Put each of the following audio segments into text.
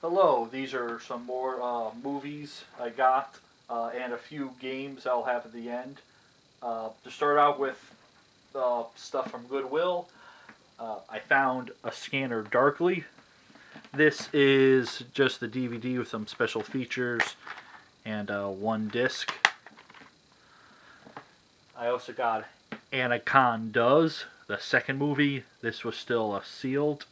Hello, these are some more movies I got and a few games I'll have at the end. To start out with stuff from Goodwill, I found a scanner Darkly. This is just the DVD with some special features and one disc. I also got Anacon Does, the second movie. This was still sealed.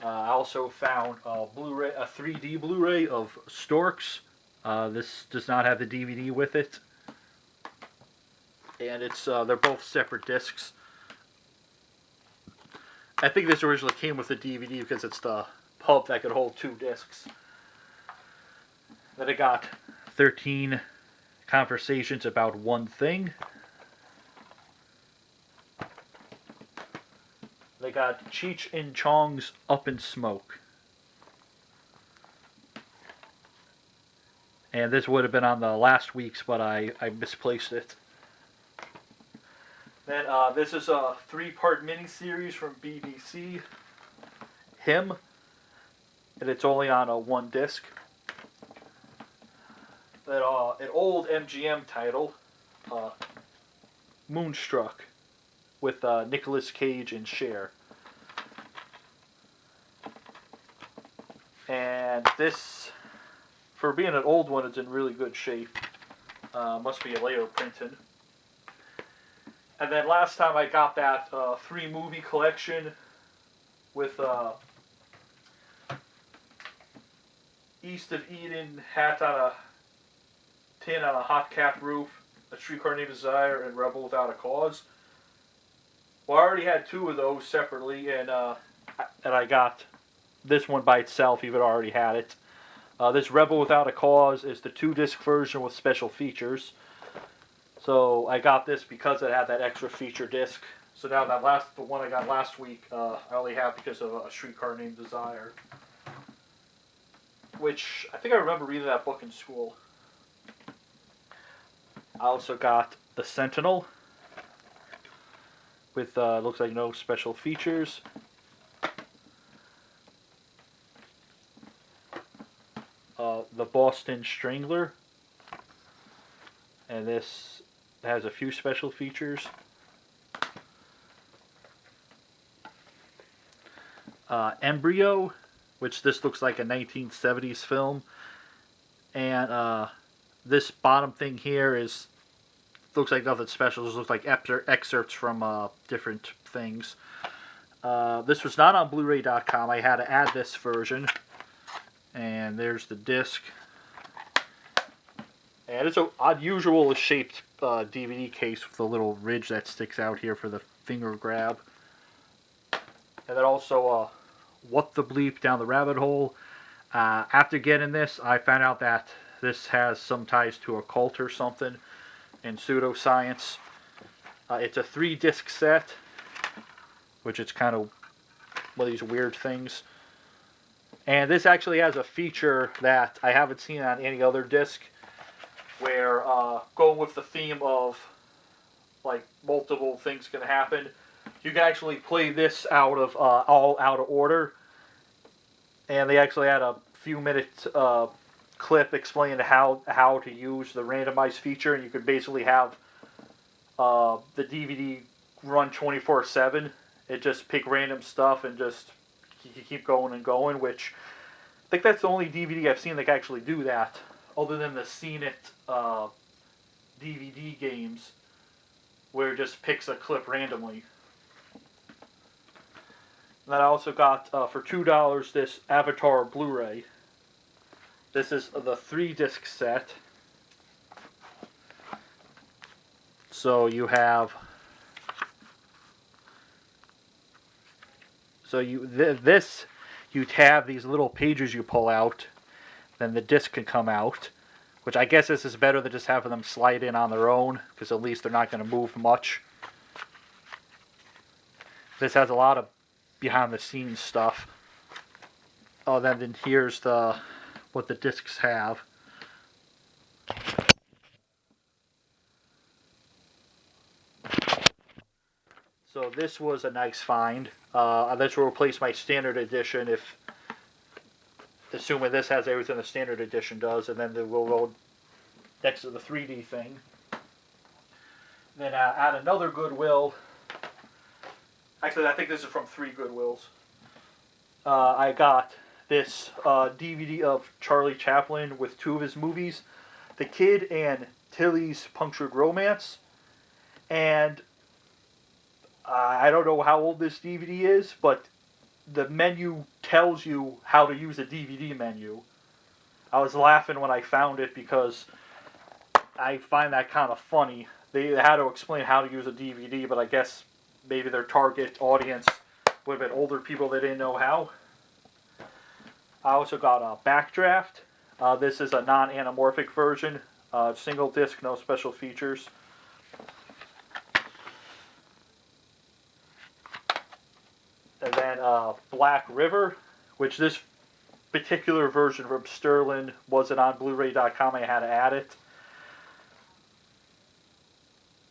I also found a 3D Blu-ray of Storks. This does not have the DVD with it, and they're both separate discs. I think this originally came with the DVD because it's the pub that could hold two discs. Then I got 13 Conversations About One Thing. They got Cheech and Chong's Up in Smoke. And this would have been on the last week's, but I misplaced it. Then this is a three-part miniseries from BBC, Him, and it's only on a one disc. Then an old MGM title, Moonstruck, with Nicolas Cage and Cher. And this, for being an old one, it's in really good shape. Must be a later printing. And then last time I got that 3-movie collection with East of Eden, Hat on a Tin on a Hot Cap Roof, A Streetcar Named Desire, and Rebel Without a Cause. Well, I already had 2 of those separately, and I got this one by itself, even though I already had it. This Rebel Without a Cause is the 2-disc version with special features. So I got this because it had that extra feature disc. So now the one I got last week, I only have because of A Streetcar Named Desire, which I think I remember reading that book in school. I also got The Sentinel with looks like no special features. The Boston Strangler, and this has a few special features. Embryo, which this looks like a 1970s film, and this bottom thing here looks like nothing special. This looks like excerpts from different things. This was not on Blu-ray.com. I had to add this version. And there's the disc. And it's an unusual shaped DVD case with a little ridge that sticks out here for the finger grab. And then also What the Bleep Down the Rabbit Hole. After getting this, I found out that this has some ties to a cult or something in pseudoscience. It's a 3-disc set, which is kind of one of these weird things. And this actually has a feature that I haven't seen on any other disc, where going with the theme of like multiple things can happen, you can actually play this out of all out of order. And they actually had a few minute clip explaining how to use the randomized feature, and you could basically have the DVD run 24/7. It just pick random stuff and just you keep going and going, which I think that's the only DVD I've seen that can actually do that, other than the Seen It DVD games, where it just picks a clip randomly. And then I also got, for $2, this Avatar Blu-ray. This is the 3-disc set. So you have... So you'd have these little pages you pull out, then the disc can come out, which I guess this is better than just having them slide in on their own, because at least they're not going to move much. This has a lot of behind-the-scenes stuff. Oh, then here's what the discs have. So this was a nice find. This will replace my standard edition if assuming this has everything the standard edition does, and then we'll go next to the 3D thing. Then at another Goodwill, actually I think this is from 3 Goodwills, I got this DVD of Charlie Chaplin with 2 of his movies, The Kid and Tilly's Punctured Romance. And I don't know how old this DVD is, but the menu tells you how to use a DVD menu. I was laughing when I found it because I find that kind of funny. They had to explain how to use a DVD, but I guess maybe their target audience would have been older people that didn't know how. I also got a Backdraft. This is a non-anamorphic version. Single disc, no special features. And then Black River, which this particular version from Sterling wasn't on Blu-ray.com. I had to add it.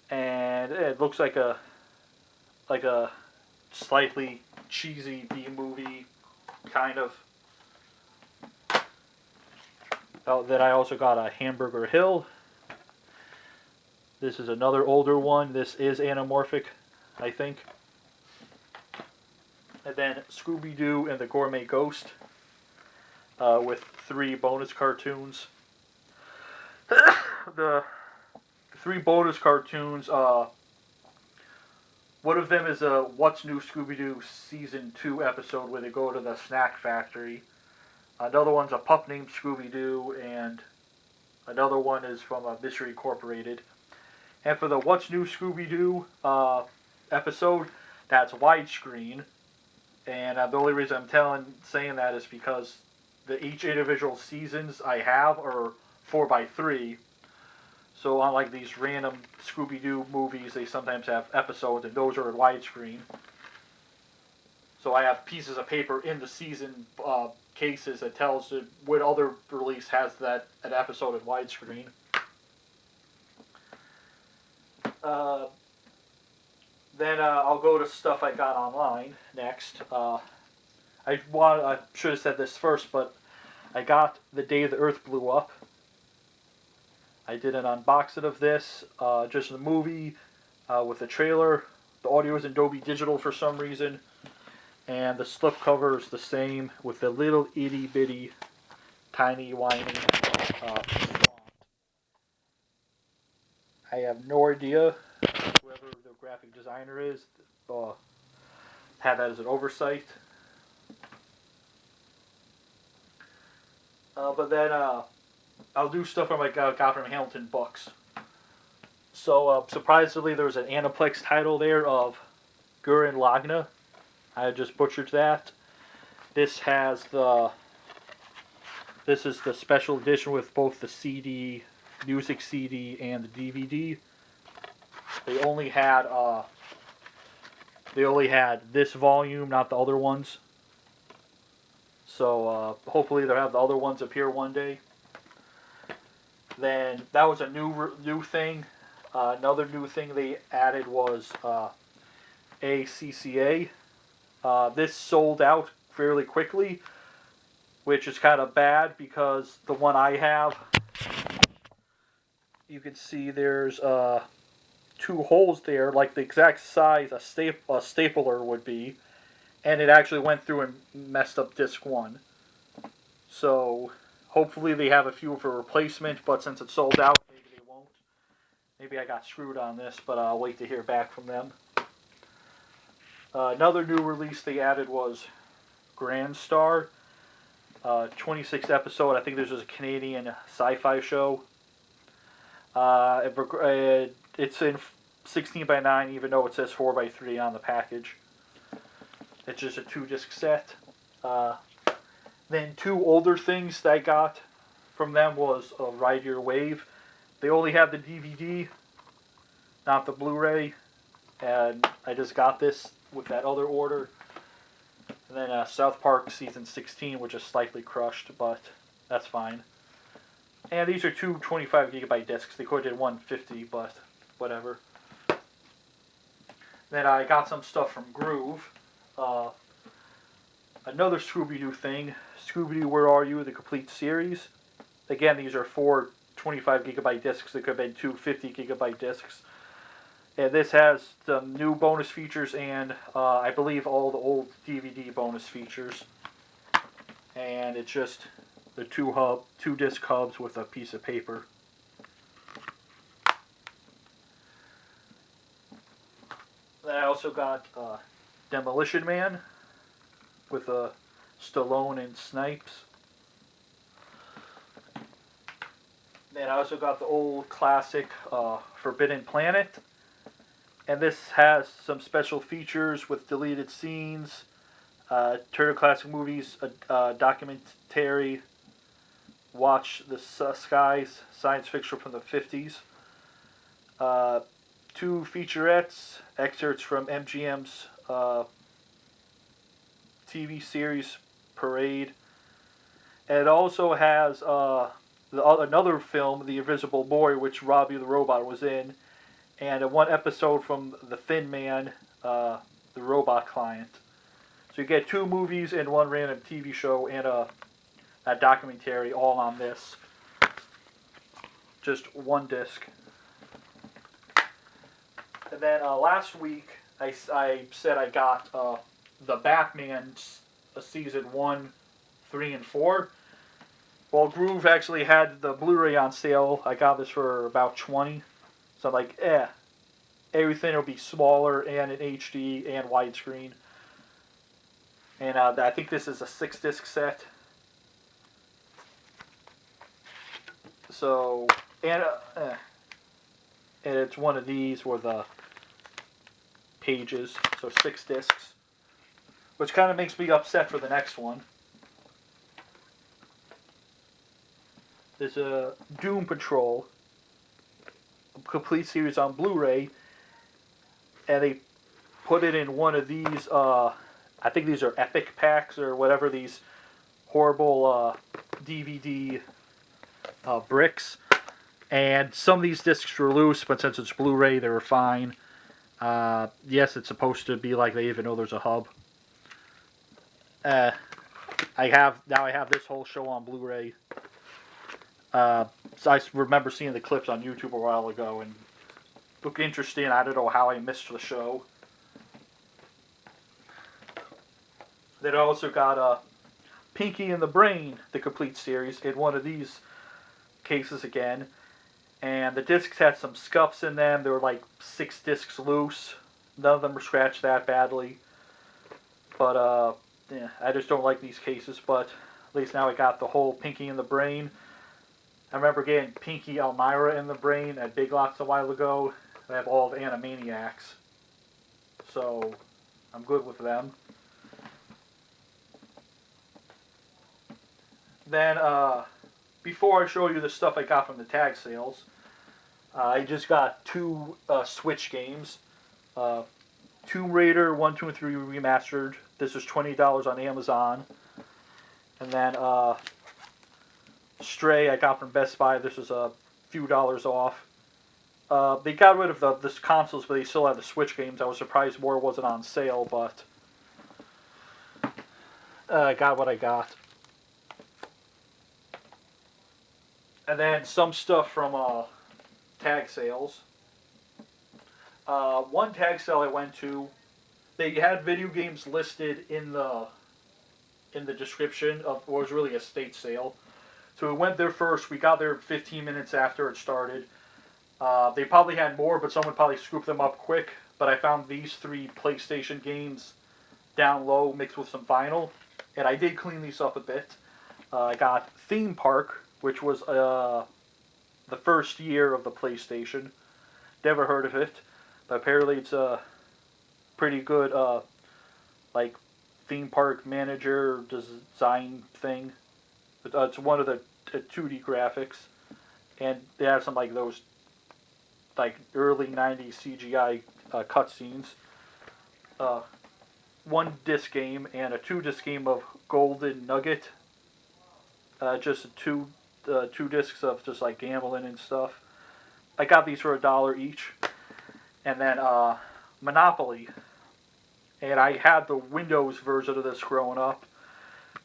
And it looks like a slightly cheesy B-movie kind of. Oh, then I also got a Hamburger Hill. This is another older one. This is anamorphic, I think. And then Scooby-Doo and the Gourmet Ghost with 3 bonus cartoons. The 3 bonus cartoons, one of them is a What's New Scooby-Doo Season 2 episode where they go to the snack factory. Another one's a pup named Scooby-Doo, and another one is from Mystery Incorporated. And for the What's New Scooby-Doo episode, that's widescreen. And the only reason I'm saying that is because each individual seasons I have are 4:3. So unlike these random Scooby-Doo movies, they sometimes have episodes, and those are in widescreen. So I have pieces of paper in the season cases that tells what other release has an episode in widescreen. Then I'll go to stuff I got online next. I should have said this first, but I got The Day the Earth Blew Up. I did an unboxing of this, just the movie with the trailer. The audio is in Dolby Digital for some reason, and the slipcover is the same with the little itty bitty, tiny whiny font. I have no idea whoever the graphic designer is had that as an oversight. But then I'll do stuff from got from Hamilton Books. So surprisingly, there was an Aniplex title there of Gurren Lagann. I just butchered that. This is the special edition with both the CD, music CD, and the DVD. They only had this volume, not the other ones. So hopefully they'll have the other ones appear one day. Then that was a new thing. Another new thing they added was ACCA. This sold out fairly quickly, which is kind of bad because the one I have, you can see there's 2 holes there, like the exact size a stapler would be, and it actually went through and messed up disc 1. So hopefully they have a few for replacement, but since it's sold out, maybe they won't. Maybe I got screwed on this, but I'll wait to hear back from them. Another new release they added was Grand Star. 26th episode. I think this is a Canadian sci-fi show. It's in 16:9, even though it says 4:3 on the package. It's just a 2-disc set. Then 2 older things that I got from them was Ride Your Wave. They only have the DVD, not the Blu-ray, and I just got this with that other order. And then South Park Season 16, which is slightly crushed, but that's fine. And these are 2 25GB discs. They could have did 150, but whatever. Then I got some stuff from Groove. another Scooby-Doo thing. Scooby-Doo, Where Are You? The complete series. Again, these are 4 25 gigabyte discs. They could have been 2 50 gigabyte discs. And this has some new bonus features and I believe all the old DVD bonus features. And it's just the two disc hubs with a piece of paper. Then I also got Demolition Man with Stallone and Snipes. Then I also got the old classic Forbidden Planet. And this has some special features with deleted scenes, Turner Classic Movies, a documentary, Watch the Skies, science fiction from the 50s, 2 featurettes, excerpts from MGM's TV series Parade. And it also has another film, The Invisible Boy, which Robbie the Robot was in, and one episode from The Thin Man, the Robot Client. So you get 2 movies and 1 random TV show and a documentary all on this. Just 1 disc. And then last week I said I got the Batman season 1, 3, and 4. Well, Groove actually had the Blu-ray on sale. I got this for about $20. So I'm like, everything will be smaller and in HD and widescreen. And I think this is a 6-disc set. So, and it's one of these with pages, so 6 discs. Which kind of makes me upset for the next one. There's a Doom Patrol, a complete series on Blu-ray, and they put it in one of these, I think these are Epic packs or whatever, these horrible DVD bricks. And some of these discs were loose, but since it's Blu-ray, they were fine. Yes, it's supposed to be like they even know there's a hub. I have this whole show on Blu-ray. So I remember seeing the clips on YouTube a while ago and looked interesting. I don't know how I missed the show. Then I also got Pinky and the Brain, the complete series, in one of these cases again. And the discs had some scuffs in them. There were like 6 discs loose. None of them were scratched that badly. But yeah, I just don't like these cases. But at least now I got the whole Pinky and the Brain. I remember getting Pinky, Elmira in the Brain at Big Lots a while ago. They have all the Animaniacs. So I'm good with them. Then, before I show you the stuff I got from the tag sales, I just got 2 Switch games. Tomb Raider 1, 2, and 3 Remastered. This is $20 on Amazon. And then Stray I got from Best Buy. This was a few dollars off. They got rid of the consoles, but they still have the Switch games. I was surprised more wasn't on sale, but I got what I got. And then some stuff from tag sales. One tag sale I went to, they had video games listed in the description of what was really a state sale. So we went there first. We got there 15 minutes after it started. They probably had more, but someone probably scooped them up quick. But I found these 3 PlayStation games down low mixed with some vinyl. And I did clean these up a bit. I got Theme Park, which was the first year of the PlayStation. Never heard of it. But apparently it's a pretty good like theme park manager design thing. It's one of the 2D graphics. And they have some like those like early 90s CGI cutscenes. 1 disc game and a 2-disc game of Golden Nugget. Just 2 discs of just like gambling and stuff. I got these for $1 each. And then Monopoly. And I had the Windows version of this growing up.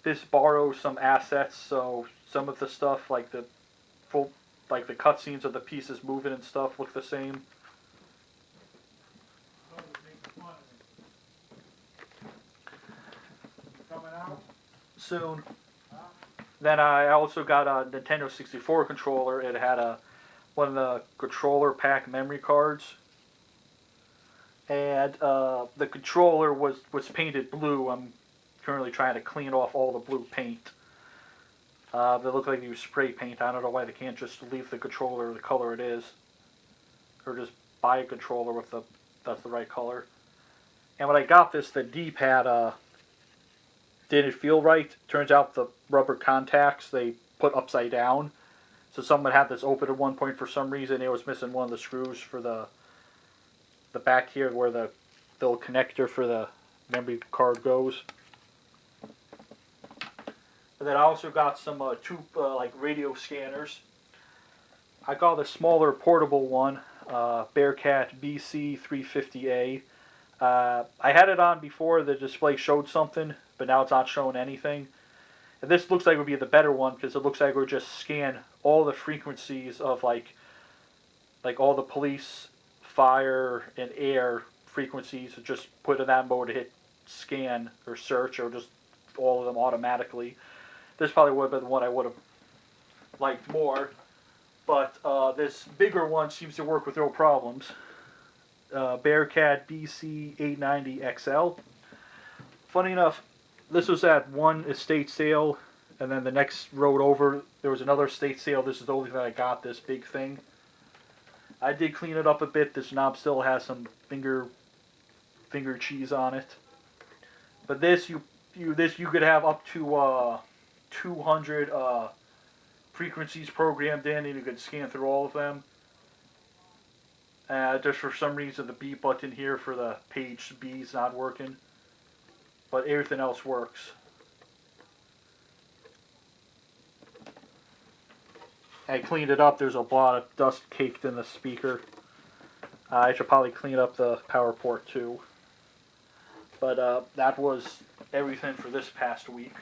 This borrows some assets, so some of the stuff like the full, like the cutscenes of the pieces moving and stuff look the same. Coming out? Soon. Then I also got a Nintendo 64 controller. It had one of the controller pack memory cards, and the controller was painted blue. I'm currently trying to clean off all the blue paint. They look like they use spray paint. I don't know why they can't just leave the controller the color it is, or just buy a controller with that's the right color. And when I got this, the D-pad didn't feel right. Turns out the rubber contacts they put upside down. So someone had this open at one point for some reason. It was missing one of the screws for the back here where the little connector for the memory card goes. And then I also got some two like radio scanners. I got a smaller portable one, Bearcat BC350A. I had it on before the display showed something, but now it's not showing anything. And this looks like it would be the better one because it looks like it would just scan all the frequencies of like all the police, fire, and air frequencies. Just put in that mode to hit scan or search or just all of them automatically. This probably would have been the one I would have liked more. But this bigger one seems to work with no problems. Bearcat BC890XL. Funny enough, this was at one estate sale, and then the next road over, there was another estate sale. This is the only thing I got, this big thing. I did clean it up a bit. This knob still has some finger cheese on it. But this you could have up to 200 frequencies programmed in, and you could scan through all of them. Just for some reason, the B button here for the page B is not working, but everything else works. I cleaned it up. There's a lot of dust caked in the speaker. I should probably clean up the power port too. But that was everything for this past week.